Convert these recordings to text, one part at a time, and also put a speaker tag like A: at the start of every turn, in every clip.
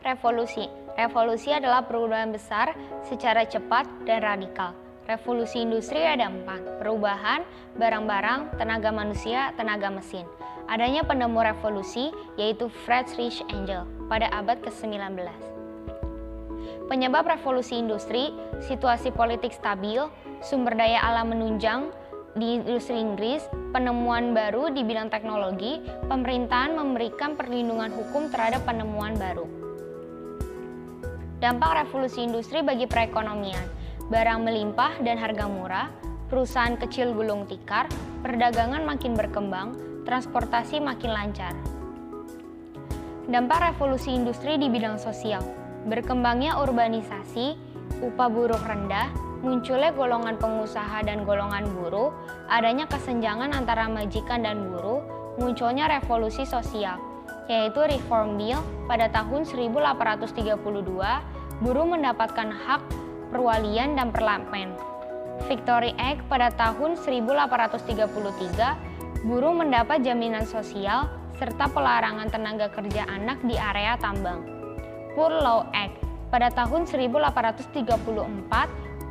A: Revolusi. Revolusi adalah perubahan besar secara cepat dan radikal. Revolusi industri ada 4, perubahan, barang-barang, tenaga manusia, tenaga mesin. Adanya penemu revolusi yaitu Friedrich Engels pada abad ke-19. Penyebab revolusi industri, situasi politik stabil, sumber daya alam menunjang di industri Inggris, penemuan baru di bidang teknologi, pemerintahan memberikan perlindungan hukum terhadap penemuan baru. Dampak revolusi industri bagi perekonomian, barang melimpah dan harga murah, perusahaan kecil gulung tikar, perdagangan makin berkembang, transportasi makin lancar. Dampak revolusi industri di bidang sosial, berkembangnya urbanisasi, upah buruh rendah, munculnya golongan pengusaha dan golongan buruh, adanya kesenjangan antara majikan dan buruh, munculnya revolusi sosial, yaitu Reform Bill pada tahun 1832, buruh mendapatkan hak perwalian dan parlemen. Victory Act pada tahun 1833, buruh mendapat jaminan sosial serta pelarangan tenaga kerja anak di area tambang. Poor Law Act pada tahun 1834,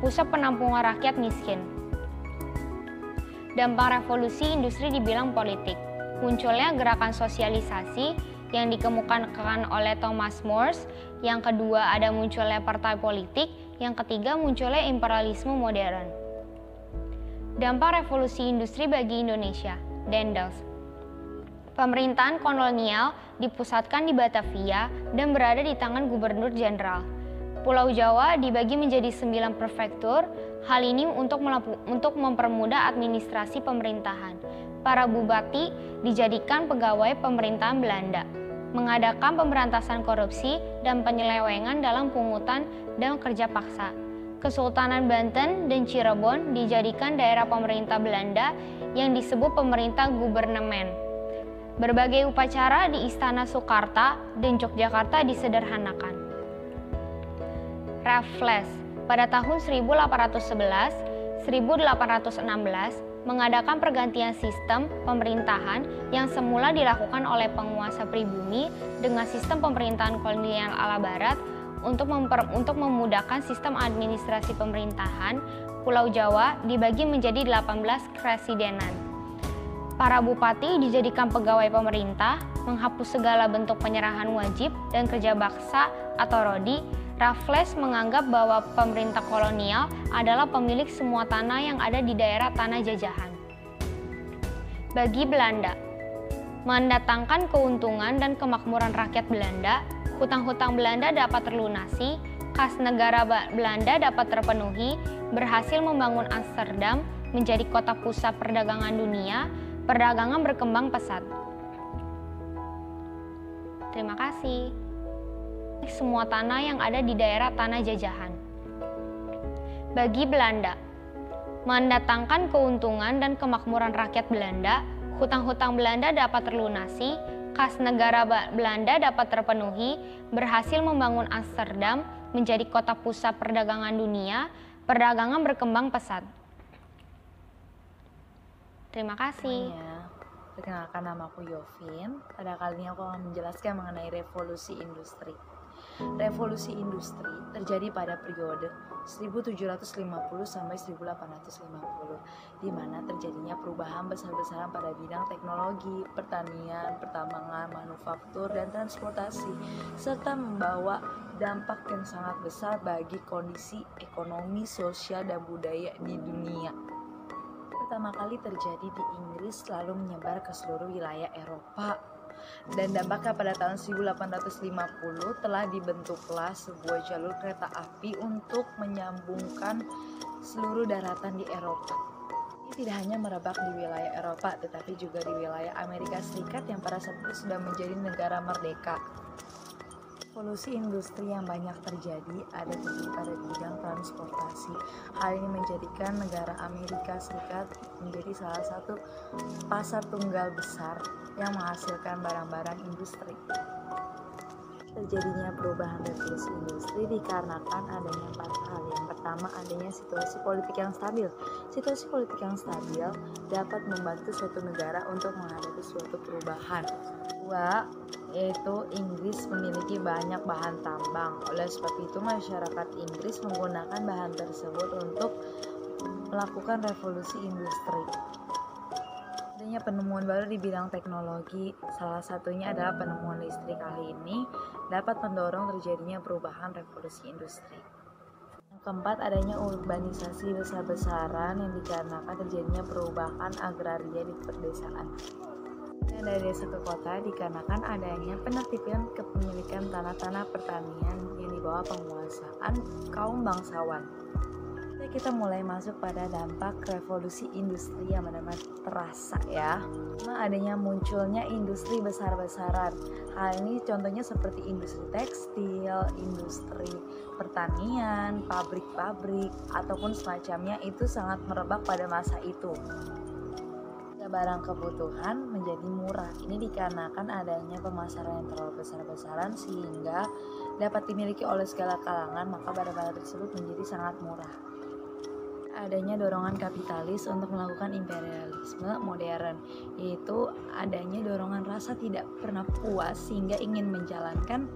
A: pusat penampungan rakyat miskin. Dampak revolusi industri di bidang politik, munculnya gerakan sosialisasi yang dikemukakan oleh Thomas More. Yang kedua ada munculnya partai politik. Yang ketiga munculnya imperialisme modern. Dampak revolusi industri bagi Indonesia, Daendels. Pemerintahan kolonial dipusatkan di Batavia dan berada di tangan gubernur jenderal. Pulau Jawa dibagi menjadi 9 prefektur. Hal ini untuk mempermudah administrasi pemerintahan. Para bupati dijadikan pegawai pemerintahan Belanda, mengadakan pemberantasan korupsi dan penyelewengan dalam pungutan dan kerja paksa. Kesultanan Banten dan Cirebon dijadikan daerah pemerintah Belanda yang disebut pemerintah gubernemen. Berbagai upacara di Istana Soekarno dan Yogyakarta disederhanakan. Raffles pada tahun 1811-1816 mengadakan pergantian sistem pemerintahan yang semula dilakukan oleh penguasa pribumi dengan sistem pemerintahan kolonial ala barat untuk memudahkan sistem administrasi pemerintahan. Pulau Jawa dibagi menjadi 18 kresidenan. Para bupati dijadikan pegawai pemerintah, menghapus segala bentuk penyerahan wajib dan kerja baksa atau rodi. Raffles menganggap bahwa pemerintah kolonial adalah pemilik semua tanah yang ada di daerah tanah jajahan. Bagi Belanda, mendatangkan keuntungan dan kemakmuran rakyat Belanda, hutang-hutang Belanda dapat terlunasi, kas negara Belanda dapat terpenuhi, berhasil membangun Amsterdam menjadi kota pusat perdagangan dunia, perdagangan berkembang pesat. Terima kasih. Semua tanah yang ada di daerah tanah jajahan. Bagi Belanda, mendatangkan keuntungan dan kemakmuran rakyat Belanda, hutang-hutang Belanda dapat terlunasi, kas negara Belanda dapat terpenuhi, berhasil membangun Amsterdam menjadi kota pusat perdagangan dunia, perdagangan berkembang pesat. Terima kasih.
B: Perkenalkan, namaku Yovin. Pada kali ini aku akan menjelaskan mengenai revolusi industri. Revolusi industri terjadi pada periode 1750 sampai 1850, di mana terjadinya perubahan besar-besaran pada bidang teknologi, pertanian, pertambangan, manufaktur, dan transportasi, serta membawa dampak yang sangat besar bagi kondisi ekonomi, sosial, dan budaya di dunia. Pertama kali terjadi di Inggris, lalu menyebar ke seluruh wilayah Eropa. Dan dampaknya pada tahun 1850 telah dibentuklah sebuah jalur kereta api untuk menyambungkan seluruh daratan di Eropa. Ini tidak hanya merebak di wilayah Eropa, tetapi juga di wilayah Amerika Serikat yang pada saat itu sudah menjadi negara merdeka. Revolusi industri yang banyak terjadi ada pada bidang transportasi. Hal ini menjadikan negara Amerika Serikat menjadi salah satu pasar tunggal besar yang menghasilkan barang-barang industri. Terjadinya perubahan revolusi industri dikarenakan adanya 4 hal. Yang pertama, adanya situasi politik yang stabil. Situasi politik yang stabil dapat membantu suatu negara untuk menghadapi suatu perubahan. Kedua, yaitu Inggris memiliki banyak bahan tambang. Oleh sebab itu masyarakat Inggris menggunakan bahan tersebut untuk melakukan revolusi industri. Adanya penemuan baru di bidang teknologi, salah satunya adalah penemuan listrik. Kali ini dapat mendorong terjadinya perubahan revolusi industri. Yang keempat, adanya urbanisasi besar-besaran yang dikarenakan terjadinya perubahan agraria di pedesaan. Dan dari desa ke kota dikarenakan adanya penertiban kepemilikan tanah-tanah pertanian yang di bawah penguasaan kaum bangsawan. Kita mulai masuk pada dampak revolusi industri yang benar-benar terasa ya. Adanya munculnya industri besar-besaran. Hal ini contohnya seperti industri tekstil, industri pertanian, pabrik-pabrik ataupun semacamnya itu sangat merebak pada masa itu. Barang kebutuhan menjadi murah. Ini dikarenakan adanya pemasaran yang terlalu besar-besaran sehingga dapat dimiliki oleh segala kalangan, maka barang-barang tersebut menjadi sangat murah. Adanya dorongan kapitalis untuk melakukan imperialisme modern, yaitu adanya dorongan rasa tidak pernah puas sehingga ingin menjalankan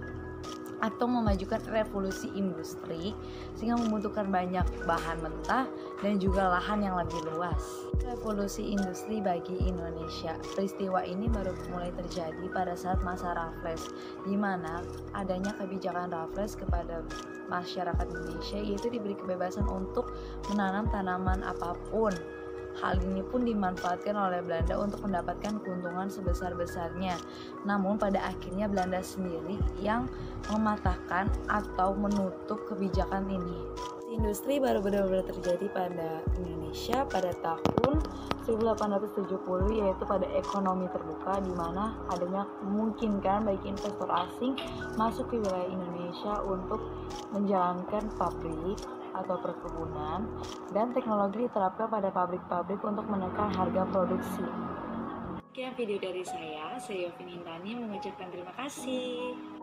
B: atau memajukan revolusi industri sehingga membutuhkan banyak bahan mentah dan juga lahan yang lebih luas. Revolusi industri bagi Indonesia. Peristiwa ini baru mulai terjadi pada saat masa Raffles, di mana adanya kebijakan Raffles kepada masyarakat Indonesia yaitu diberi kebebasan untuk menanam tanaman apapun. Hal ini pun dimanfaatkan oleh Belanda untuk mendapatkan keuntungan sebesar-besarnya. Namun pada akhirnya Belanda sendiri yang mematahkan atau menutup kebijakan ini. Industri baru benar-benar terjadi pada Indonesia pada tahun 1870, yaitu pada ekonomi terbuka, di mana adanya memungkinkan bagi investor asing masuk ke wilayah Indonesia untuk menjalankan pabrik atau perkebunan, dan teknologi diterapkan pada pabrik-pabrik untuk menekan harga produksi. Sekian video dari saya Yovin Indani mengucapkan terima kasih.